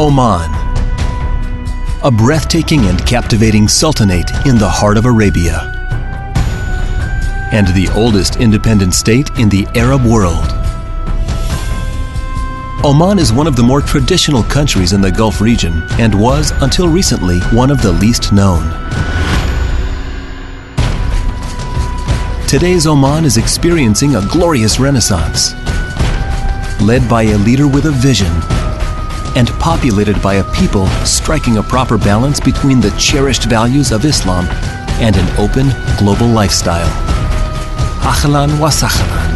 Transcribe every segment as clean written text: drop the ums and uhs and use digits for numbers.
Oman, a breathtaking and captivating sultanate in the heart of Arabia, and the oldest independent state in the Arab world. Oman is one of the more traditional countries in the Gulf region and was, until recently, one of the least known. Today's Oman is experiencing a glorious renaissance, led by a leader with a vision and populated by a people striking a proper balance between the cherished values of Islam and an open global lifestyle. Ahlan wa sahlan.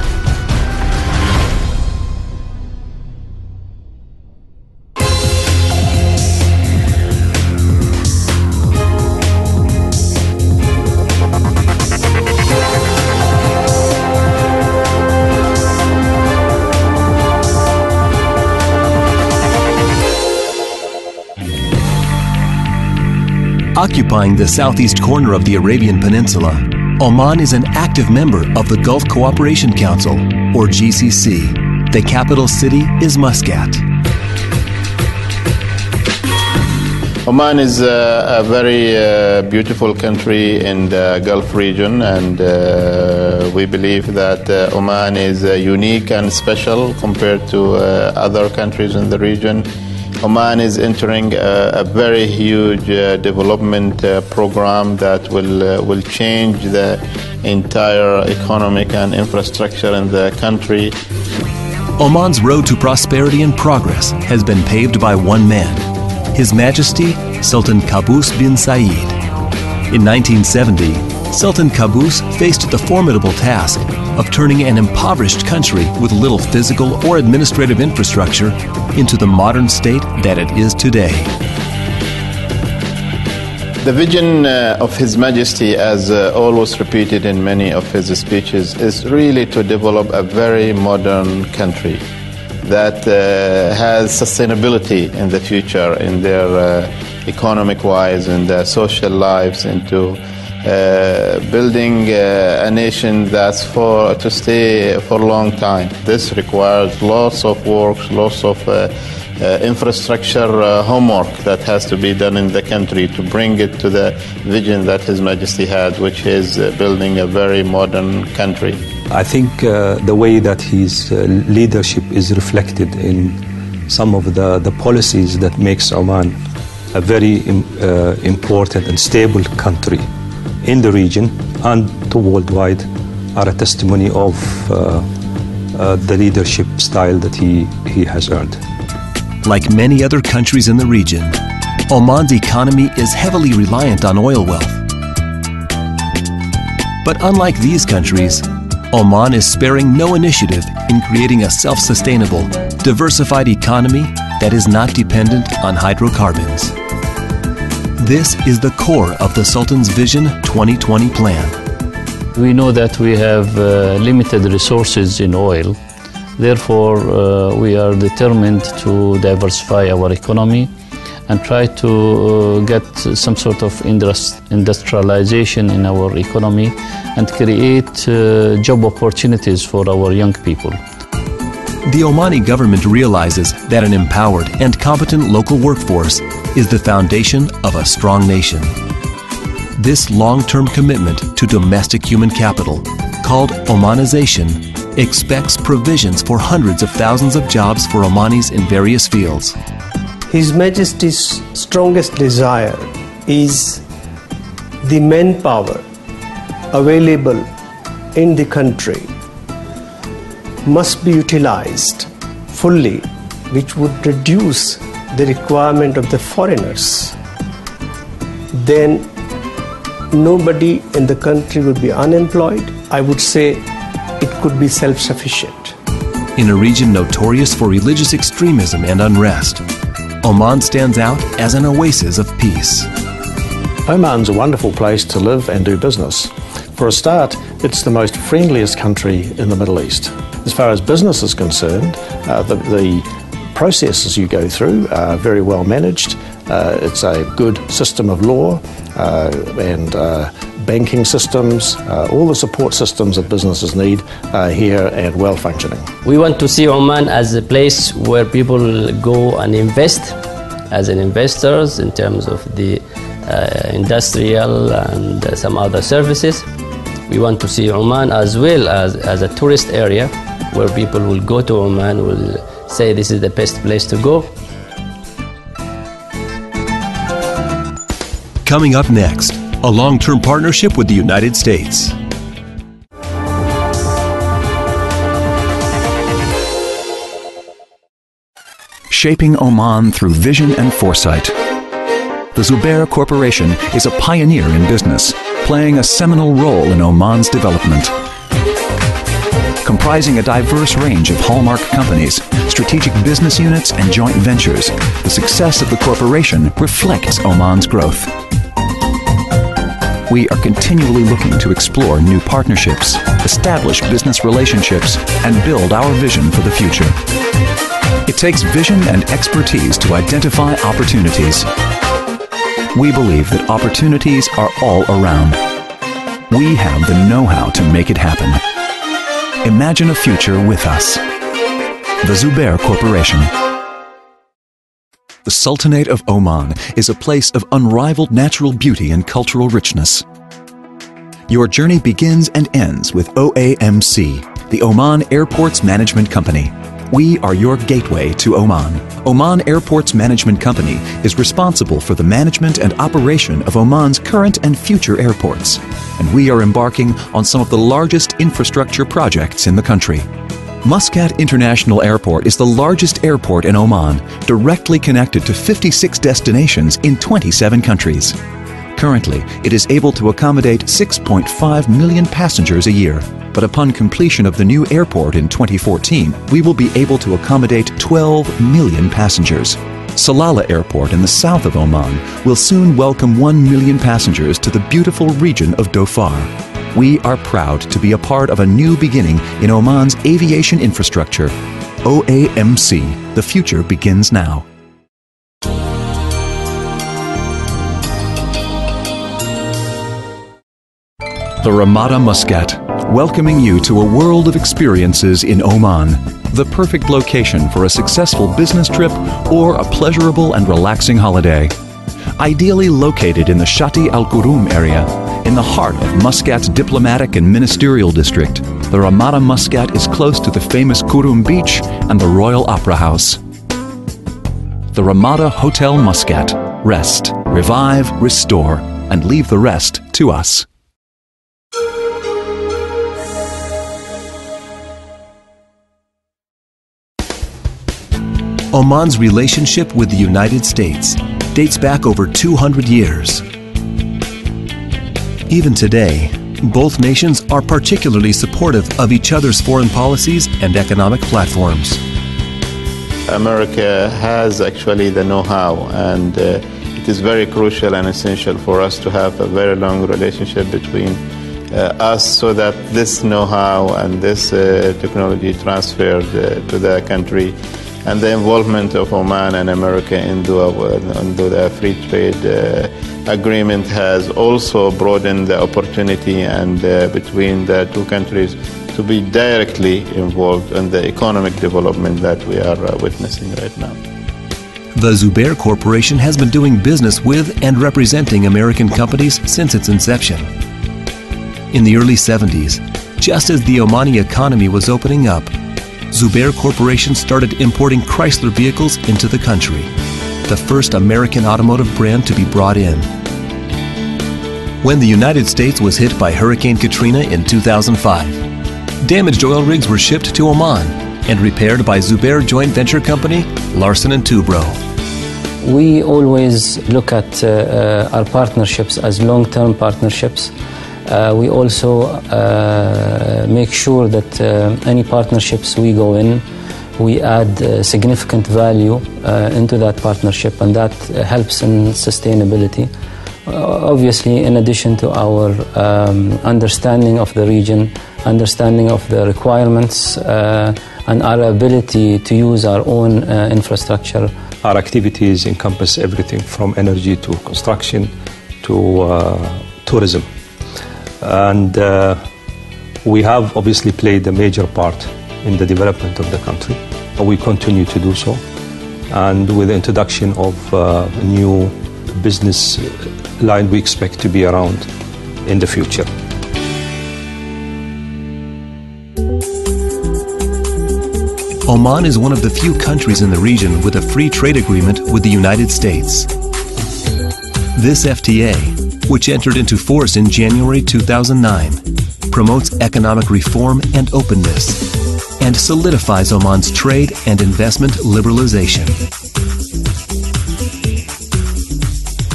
Occupying the southeast corner of the Arabian Peninsula, Oman is an active member of the Gulf Cooperation Council, or GCC. The capital city is Muscat. Oman is a very beautiful country in the Gulf region, and we believe that Oman is unique and special compared to other countries in the region. Oman is entering a very huge development program that will change the entire economic and infrastructure in the country. Oman's road to prosperity and progress has been paved by one man, His Majesty Sultan Qaboos bin Said. In 1970, Sultan Qaboos faced the formidable task of turning an impoverished country with little physical or administrative infrastructure into the modern state that it is today. The vision of His Majesty, as always repeated in many of his speeches, is really to develop a very modern country that has sustainability in the future, in their economic-wise, in their social lives, into building a nation that's to stay for a long time. This requires lots of work, lots of infrastructure homework that has to be done in the country to bring it to the vision that His Majesty had, which is building a very modern country. I think the way that his leadership is reflected in some of the policies that makes Oman a very important and stable country in the region and to worldwide are a testimony of the leadership style that he has earned. Like many other countries in the region, Oman's economy is heavily reliant on oil wealth. But unlike these countries, Oman is sparing no initiative in creating a self-sustainable, diversified economy that is not dependent on hydrocarbons. This is the core of the Sultan's Vision 2020 plan. We know that we have limited resources in oil. Therefore, we are determined to diversify our economy and try to get some sort of industrialization in our economy and create job opportunities for our young people. The Omani government realizes that an empowered and competent local workforce is the foundation of a strong nation. This long-term commitment to domestic human capital, called Omanization, expects provisions for hundreds of thousands of jobs for Omanis in various fields. His Majesty's strongest desire is the manpower available in the country must be utilized fully, which would reduce the requirement of the foreigners. Then nobody in the country would be unemployed. I would say it could be self-sufficient. In a region notorious for religious extremism and unrest, Oman stands out as an oasis of peace. Oman's a wonderful place to live and do business. For a start, it's the most friendliest country in the Middle East. As far as business is concerned, the processes you go through are very well managed. It's a good system of law and banking systems, all the support systems that businesses need here and well functioning. We want to see Oman as a place where people go and invest as an investors in terms of the industrial and some other services. We want to see Oman as well as a tourist area where people will go to Oman, will say this is the best place to go. Coming up next, a long-term partnership with the United States. Shaping Oman through vision and foresight. The Zubair Corporation is a pioneer in business, playing a seminal role in Oman's development. Comprising a diverse range of hallmark companies, strategic business units, and joint ventures, the success of the corporation reflects Oman's growth. We are continually looking to explore new partnerships, establish business relationships, and build our vision for the future. It takes vision and expertise to identify opportunities. We believe that opportunities are all around. We have the know-how to make it happen. Imagine a future with us. The Zubair Corporation. The Sultanate of Oman is a place of unrivaled natural beauty and cultural richness. Your journey begins and ends with OAMC, the Oman Airports Management Company. We are your gateway to Oman. Oman Airports Management Company is responsible for the management and operation of Oman's current and future airports, and we are embarking on some of the largest infrastructure projects in the country. Muscat International Airport is the largest airport in Oman, directly connected to 56 destinations in 27 countries. Currently, it is able to accommodate 6.5 million passengers a year. But upon completion of the new airport in 2014, we will be able to accommodate 12 million passengers. Salalah Airport in the south of Oman will soon welcome 1 million passengers to the beautiful region of Dhofar. We are proud to be a part of a new beginning in Oman's aviation infrastructure. OAMC, the future begins now. The Ramada Muscat, welcoming you to a world of experiences in Oman, the perfect location for a successful business trip or a pleasurable and relaxing holiday. Ideally located in the Shati Al Qurum area, in the heart of Muscat's diplomatic and ministerial district, the Ramada Muscat is close to the famous Qurum Beach and the Royal Opera House. The Ramada Hotel Muscat. Rest, revive, restore, and leave the rest to us. Oman's relationship with the United States dates back over 200 years. Even today, both nations are particularly supportive of each other's foreign policies and economic platforms. America has actually the know-how, and it is very crucial and essential for us to have a very long relationship between us, so that this know-how and this technology transferred to the country, and the involvement of Oman and America into the free trade agreement has also broadened the opportunity and between the two countries to be directly involved in the economic development that we are witnessing right now. The Zubair Corporation has been doing business with and representing American companies since its inception. In the early 70s, just as the Omani economy was opening up, Zubair Corporation started importing Chrysler vehicles into the country, the first American automotive brand to be brought in. When the United States was hit by Hurricane Katrina in 2005, damaged oil rigs were shipped to Oman and repaired by Zubair joint venture company Larsen & Toubro. We always look at our partnerships as long-term partnerships. We also make sure that any partnerships we go in, we add significant value into that partnership, and that helps in sustainability. Obviously, in addition to our understanding of the region, understanding of the requirements, and our ability to use our own infrastructure. Our activities encompass everything from energy to construction to tourism. And we have obviously played a major part in the development of the country, and we continue to do so. And with the introduction of a new business line, we expect to be around in the future. Oman is one of the few countries in the region with a free trade agreement with the United States. This FTA, which entered into force in January 2009, promotes economic reform and openness and solidifies Oman's trade and investment liberalization.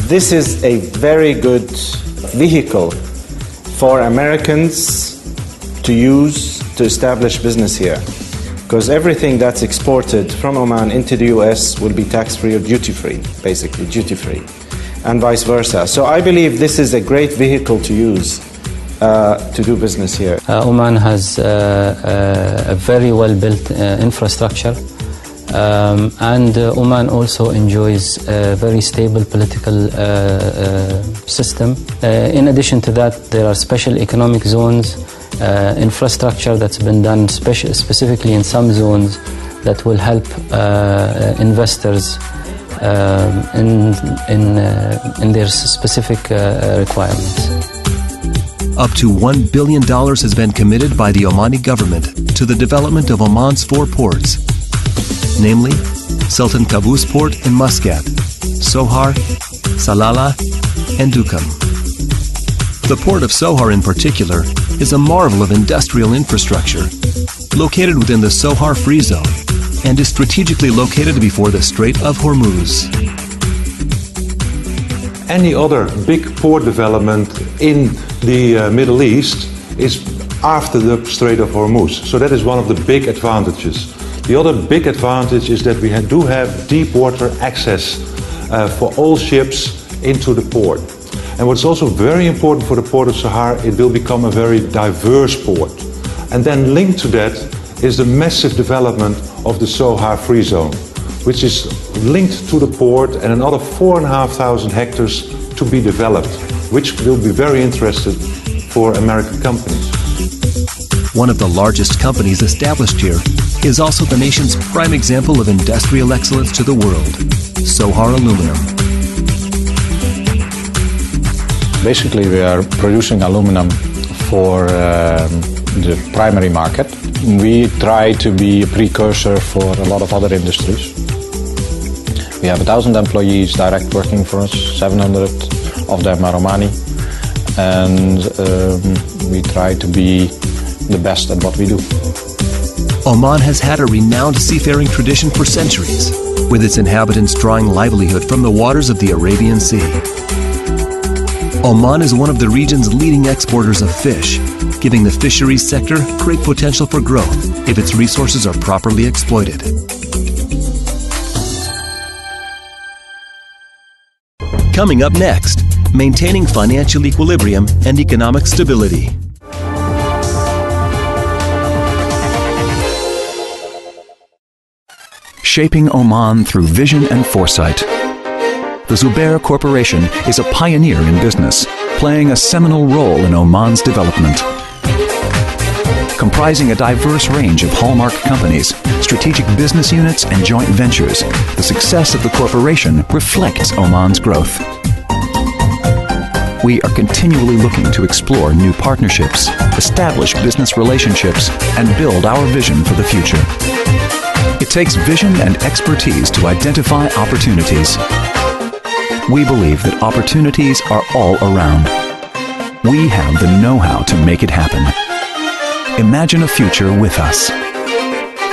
This is a very good vehicle for Americans to use to establish business here, because everything that's exported from Oman into the US will be tax-free or duty-free, basically duty-free, and vice versa. So I believe this is a great vehicle to use to do business here. Oman has a very well-built infrastructure, and Oman also enjoys a very stable political system. In addition to that, there are special economic zones, infrastructure that's been done specifically in some zones that will help investors in their specific requirements. Up to $1 billion has been committed by the Omani government to the development of Oman's 4 ports, namely Sultan Qaboos Port in Muscat, Sohar, Salalah, and Duqm. The port of Sohar in particular is a marvel of industrial infrastructure, located within the Sohar Free Zone, and is strategically located before the Strait of Hormuz. Any other big port development in the Middle East is after the Strait of Hormuz. So that is one of the big advantages. The other big advantage is that we do have deep water access for all ships into the port. And what's also very important for the port of Sohar, it will become a very diverse port. And then linked to that is the massive development of the Sohar Free Zone, which is linked to the port, and another 4,500 hectares to be developed, which will be very interesting for American companies. One of the largest companies established here is also the nation's prime example of industrial excellence to the world, Sohar Aluminum. Basically, we are producing aluminum for the primary market. We try to be a precursor for a lot of other industries. We have 1,000 employees direct working for us, 700 of them are Omani, and we try to be the best at what we do. Oman has had a renowned seafaring tradition for centuries, with its inhabitants drawing livelihood from the waters of the Arabian Sea. Oman is one of the region's leading exporters of fish, giving the fisheries sector great potential for growth if its resources are properly exploited. Coming up next, maintaining financial equilibrium and economic stability. Shaping Oman through vision and foresight. The Zubair Corporation is a pioneer in business, playing a seminal role in Oman's development. Comprising a diverse range of hallmark companies, strategic business units, and joint ventures, the success of the corporation reflects Oman's growth. We are continually looking to explore new partnerships, establish business relationships, and build our vision for the future. It takes vision and expertise to identify opportunities. We believe that opportunities are all around. We have the know-how to make it happen. Imagine a future with us.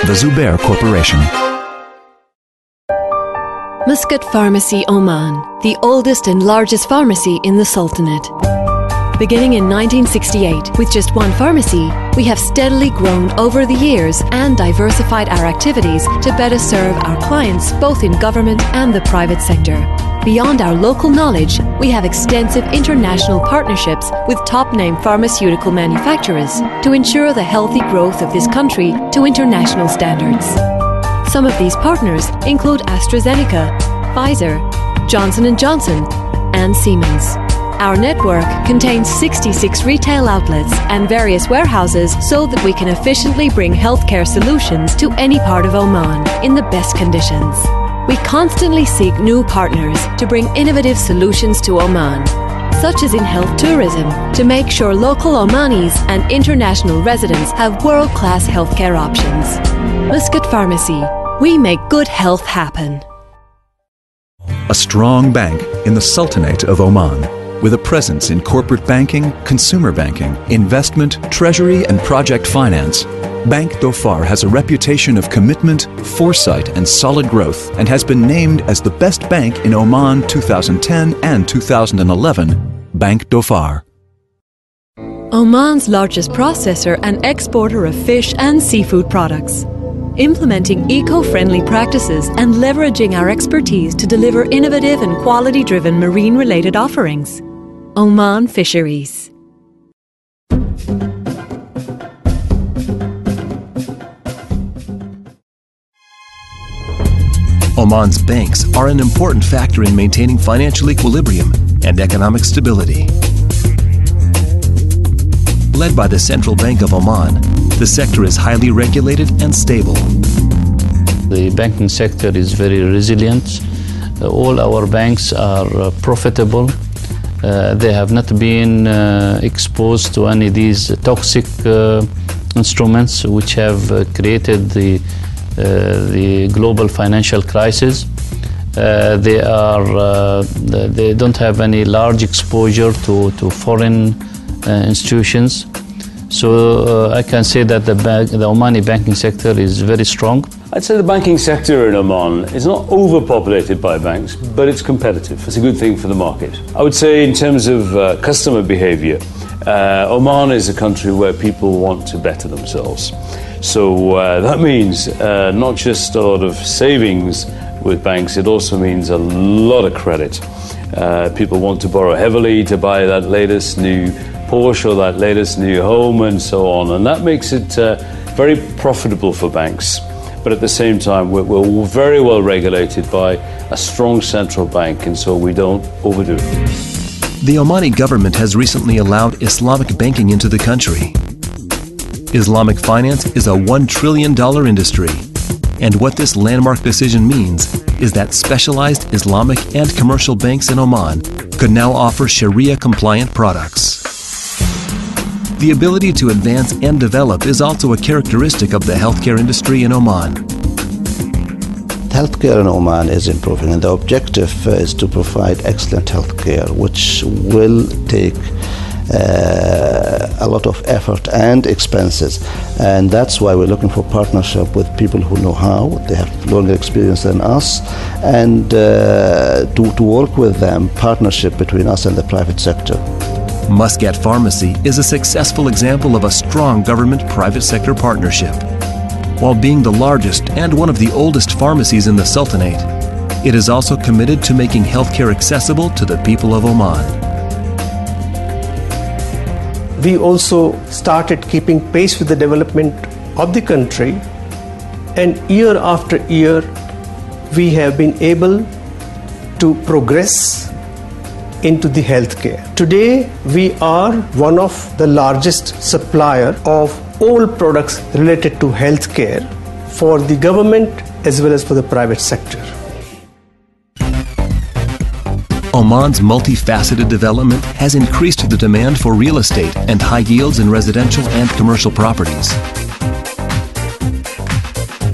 The Zubair Corporation. Muscat Pharmacy Oman, the oldest and largest pharmacy in the Sultanate. Beginning in 1968, with just one pharmacy, we have steadily grown over the years and diversified our activities to better serve our clients both in government and the private sector. Beyond our local knowledge, we have extensive international partnerships with top-name pharmaceutical manufacturers to ensure the healthy growth of this country to international standards. Some of these partners include AstraZeneca, Pfizer, Johnson & Johnson, and Siemens. Our network contains 66 retail outlets and various warehouses so that we can efficiently bring healthcare solutions to any part of Oman in the best conditions. We constantly seek new partners to bring innovative solutions to Oman, such as in health tourism, to make sure local Omanis and international residents have world-class healthcare options. Muscat Pharmacy. We make good health happen. A strong bank in the Sultanate of Oman, with a presence in corporate banking, consumer banking, investment, treasury, and project finance. Bank Dhofar has a reputation of commitment, foresight, and solid growth, and has been named as the best bank in Oman 2010 and 2011. Bank Dhofar. Oman's largest processor and exporter of fish and seafood products. Implementing eco-friendly practices and leveraging our expertise to deliver innovative and quality-driven marine-related offerings. Oman Fisheries. Oman's banks are an important factor in maintaining financial equilibrium and economic stability. Led by the Central Bank of Oman, the sector is highly regulated and stable. The banking sector is very resilient. All our banks are profitable. They have not been exposed to any of these toxic instruments which have created the global financial crisis. They don't have any large exposure to foreign institutions. So I can say that the Omani banking sector is very strong. I'd say the banking sector in Oman is not overpopulated by banks, but it's competitive. It's a good thing for the market. I would say in terms of customer behavior, Oman is a country where people want to better themselves. So that means not just a lot of savings with banks, it also means a lot of credit. People want to borrow heavily to buy that latest new Porsche or that latest new home and so on, and that makes it very profitable for banks. But at the same time, we're very well regulated by a strong central bank, and so we don't overdo it. The Omani government has recently allowed Islamic banking into the country. Islamic finance is a $1 trillion industry, and what this landmark decision means is that specialized Islamic and commercial banks in Oman could now offer Sharia-compliant products. The ability to advance and develop is also a characteristic of the healthcare industry in Oman. Healthcare in Oman is improving, and the objective is to provide excellent healthcare, which will take a lot of effort and expenses, and that's why we're looking for partnership with people who know how. They have longer experience than us, and to work with them, partnership between us and the private sector. Muscat Pharmacy is a successful example of a strong government-private sector partnership. While being the largest and one of the oldest pharmacies in the Sultanate, it is also committed to making healthcare accessible to the people of Oman. We also started keeping pace with the development of the country, and year after year we have been able to progress into the healthcare. Today we are one of the largest supplier of all products related to healthcare for the government as well as for the private sector. Oman's multifaceted development has increased the demand for real estate and high yields in residential and commercial properties.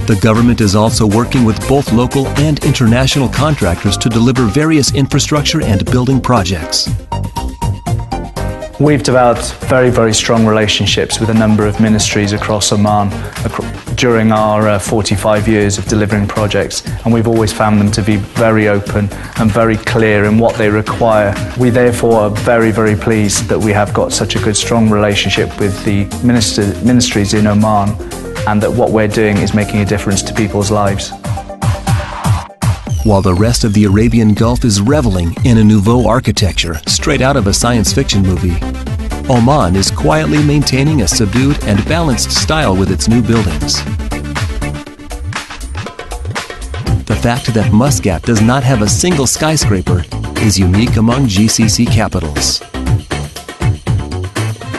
The government is also working with both local and international contractors to deliver various infrastructure and building projects. We've developed very, very strong relationships with a number of ministries across Oman during our 45 years of delivering projects, and we've always found them to be very open and very clear in what they require. We therefore are very, very pleased that we have got such a good, strong relationship with the ministries in Oman, and that what we're doing is making a difference to people's lives. While the rest of the Arabian Gulf is reveling in a nouveau architecture straight out of a science fiction movie, Oman is quietly maintaining a subdued and balanced style with its new buildings. The fact that Muscat does not have a single skyscraper is unique among GCC capitals.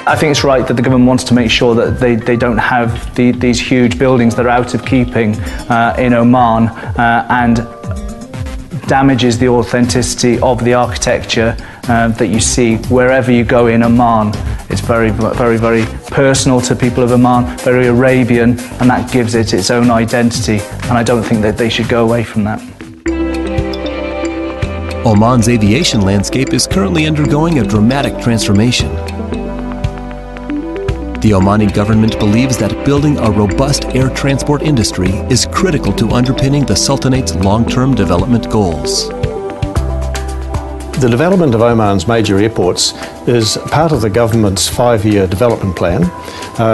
I think it's right that the government wants to make sure that they don't have these huge buildings that are out of keeping in Oman, and damages the authenticity of the architecture that you see wherever you go in Oman. It's very, very, very personal to people of Oman, very Arabian, and that gives it its own identity, and I don't think that they should go away from that. Oman's aviation landscape is currently undergoing a dramatic transformation. The Omani government believes that building a robust air transport industry is critical to underpinning the Sultanate's long-term development goals. The development of Oman's major airports is part of the government's 5-year development plan,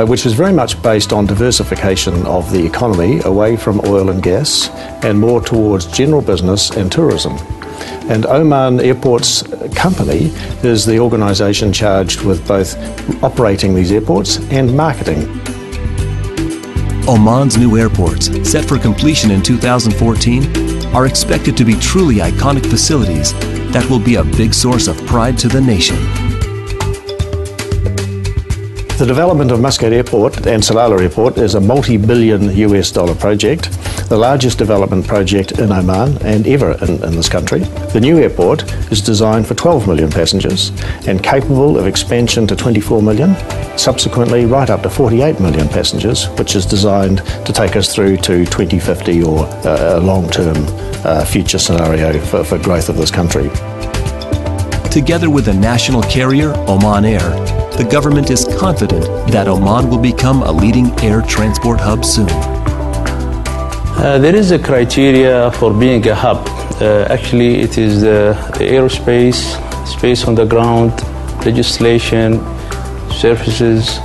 which is very much based on diversification of the economy away from oil and gas and more towards general business and tourism. And Oman Airports Company is the organisation charged with both operating these airports and marketing. Oman's new airports, set for completion in 2014, are expected to be truly iconic facilities that will be a big source of pride to the nation. The development of Muscat Airport and Salalah Airport is a multi-billion US dollar project, the largest development project in Oman and ever in this country. The new airport is designed for 12 million passengers and capable of expansion to 24 million, subsequently right up to 48 million passengers, which is designed to take us through to 2050 or a long-term future scenario for growth of this country. Together with the national carrier, Oman Air, the government is confident that Oman will become a leading air transport hub soon. There is a criteria for being a hub. Actually, it is the aerospace, space on the ground, legislation, services,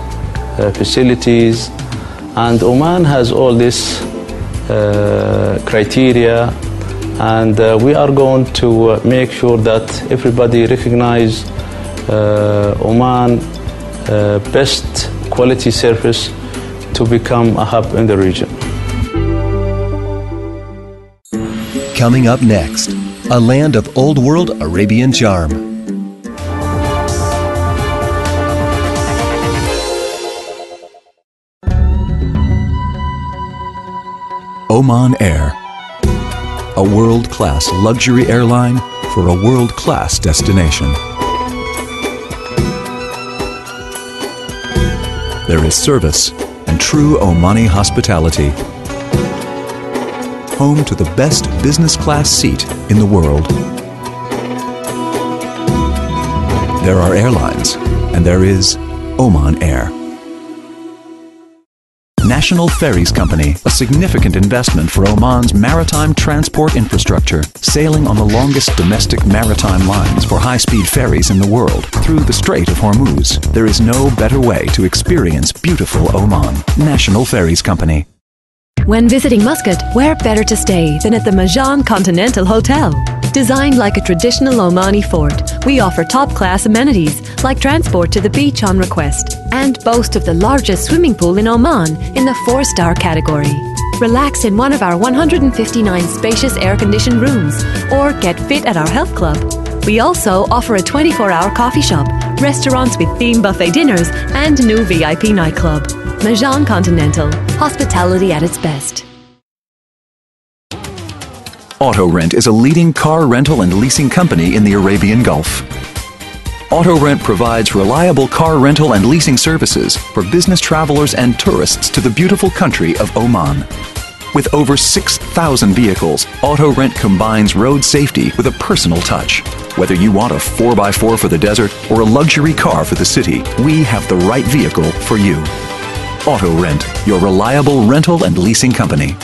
facilities, and Oman has all this criteria, and we are going to make sure that everybody recognize Oman best quality service to become a hub in the region. Coming up next, a land of old world Arabian charm. Oman Air, a world-class luxury airline for a world-class destination. There is service and true Omani hospitality. Home to the best business class seat in the world. There are airlines, and there is Oman Air. National Ferries Company, a significant investment for Oman's maritime transport infrastructure, sailing on the longest domestic maritime lines for high-speed ferries in the world through the Strait of Hormuz. There is no better way to experience beautiful Oman. National Ferries Company. When visiting Muscat, where better to stay than at the Majan Continental Hotel? Designed like a traditional Omani fort, we offer top-class amenities like transport to the beach on request and boast of the largest swimming pool in Oman in the 4-star category. Relax in one of our 159 spacious air-conditioned rooms or get fit at our health club. We also offer a 24-hour coffee shop, restaurants with themed buffet dinners and new VIP nightclub. Majan Continental, hospitality at its best. AutoRent is a leading car rental and leasing company in the Arabian Gulf. AutoRent provides reliable car rental and leasing services for business travelers and tourists to the beautiful country of Oman. With over 6,000 vehicles, AutoRent combines road safety with a personal touch. Whether you want a 4x4 for the desert or a luxury car for the city, we have the right vehicle for you. AutoRent, your reliable rental and leasing company.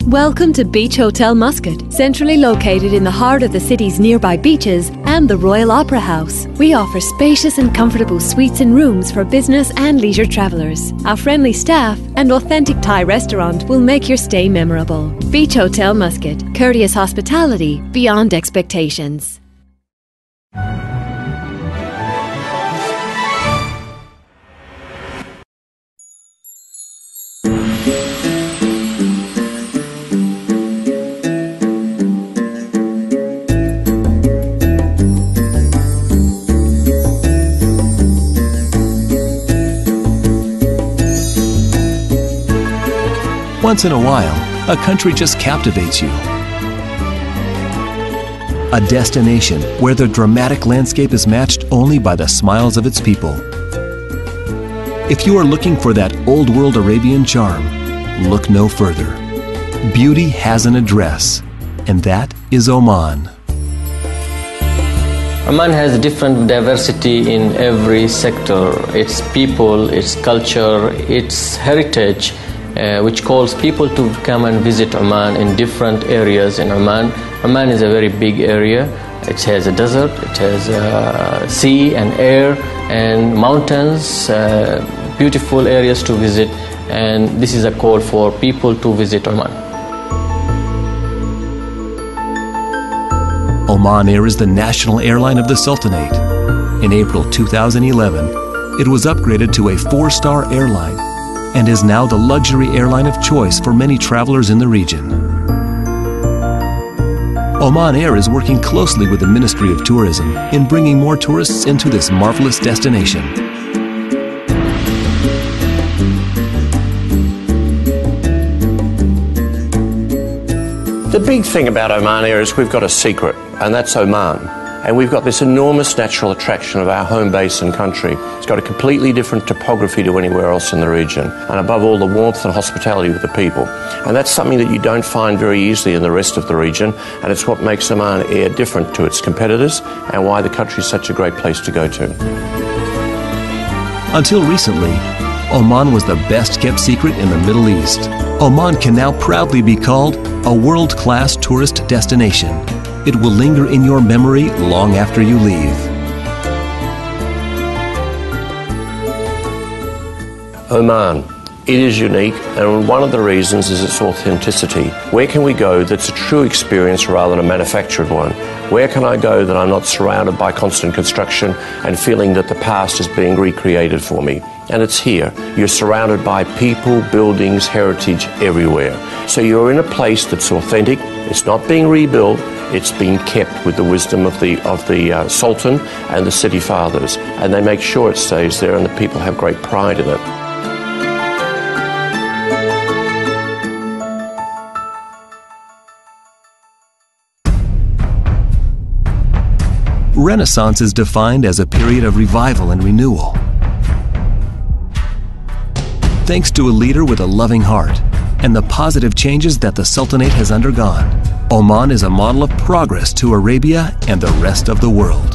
Welcome to Beach Hotel Muscat, centrally located in the heart of the city's nearby beaches and the Royal Opera House. We offer spacious and comfortable suites and rooms for business and leisure travellers. Our friendly staff and authentic Thai restaurant will make your stay memorable. Beach Hotel Muscat, courteous hospitality beyond expectations. Once in a while, a country just captivates you. a destination where the dramatic landscape is matched only by the smiles of its people. If you are looking for that old world Arabian charm, look no further. Beauty has an address, and that is Oman. Oman has different diversity in every sector. Its people, its culture, its heritage, which calls people to come and visit Oman in different areas in Oman. Oman is a very big area. It has a desert, it has sea and air and mountains, beautiful areas to visit, and this is a call for people to visit Oman. Oman Air is the national airline of the Sultanate. In April 2011, it was upgraded to a 4-star airline and is now the luxury airline of choice for many travelers in the region. Oman Air is working closely with the Ministry of Tourism in bringing more tourists into this marvelous destination. The big thing about Oman Air is we've got a secret, and that's Oman. And we've got this enormous natural attraction of our home base and country. It's got a completely different topography to anywhere else in the region, and above all, the warmth and hospitality of the people. And that's something that you don't find very easily in the rest of the region, and it's what makes Oman Air different to its competitors and why the country is such a great place to go to. Until recently, Oman was the best-kept secret in the Middle East. Oman can now proudly be called a world-class tourist destination. It will linger in your memory long after you leave. Oman. It is unique, and one of the reasons is its authenticity. Where can we go that's a true experience rather than a manufactured one? Where can I go that I'm not surrounded by constant construction and feeling that the past is being recreated for me? And it's here. You're surrounded by people, buildings, heritage everywhere. So you're in a place that's authentic. It's not being rebuilt. It's been kept with the wisdom of the Sultan and the city fathers. And they make sure it stays there, and the people have great pride in it. Renaissance is defined as a period of revival and renewal. Thanks to a leader with a loving heart and the positive changes that the Sultanate has undergone, Oman is a model of progress to Arabia and the rest of the world.